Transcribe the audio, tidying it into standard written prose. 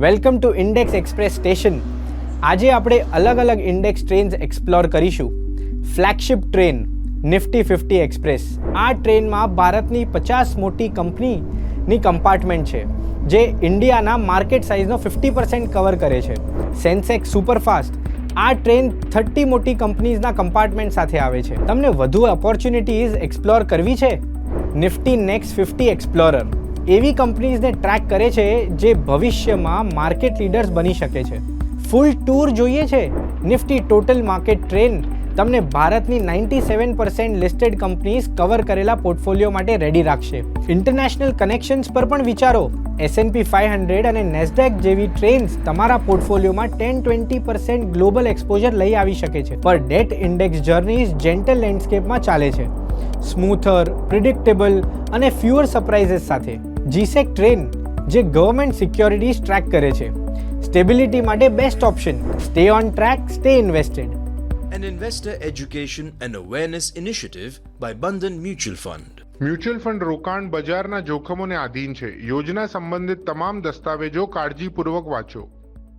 Welcome to index express station. આજે આપણે અલગ અલગ ઇન્ડેક્સ ટ્રેન્સ એક્સપ્લોર કરીશું. Flagship train Nifty 50 express. આ ટ્રેનમાં ભારતની 50 મોટી કંપનીની કમ્પાર્ટમેન્ટ છે, જે ઇન્ડિયાના માર્કેટ સાઇઝનો 50% કવર કરે છે. Sensex superfast. આ ટ્રેન 30 મોટી કંપનીઝના કમ્પાર્ટમેન્ટ સાથે આવે છે. તમને વધુ ઓપોર્ચ્યુનિટીઝ એક્સપ્લોર કરવી છે? નિફ્ટી નેક્સ્ટ 50 એક્સપ્લોરર એવી કંપનીઝને ટ્રેક કરે છે જે ભવિષ્યમાં માર્કેટ લીડર્સ બની શકે છે. ફૂલ ટૂર જોઈએ છે? નિફ્ટી ટોટલ માર્કેટ ટ્રેન તમને ભારતની 97% લિસ્ટેડ કંપનીઝ કવર કરેલા પોર્ટફોલિયો માટે રેડી રાખશે. ઇન્ટરનેશનલ કનેક્શન્સ પર પણ વિચારો. S&P 500 અને નેસ્ડેક જેવી ટ્રેન્સ તમારા પોર્ટફોલિયોમાં 10-20% ગ્લોબલ એક્સપોઝર લઈ આવી શકે છે. પર ડેટ ઇન્ડેક્સ જર્નીઝ જેન્ટલ લેન્ડસ્કેપમાં ચાલે છે, સ્મૂથર, પ્રિડિક્ટેબલ અને ફ્યુઅર સરપ્રાઇઝીસ સાથે. જીસેક ટ્રેન જે ગવર્મેન્ટ સિક્યોરિટીઝ ટ્રેક કરે છે. સ્ટેબિલિટી માટે best option. Stay on track, stay invested. An investor education and awareness initiative by Bandhan Mutual Fund. Mutual fund રોકાણ બજારના જોખમોને આધીન છે. યોજના સંબંધિત તમામ દસ્તાવેજો કાળજીપૂર્વક વાંચો.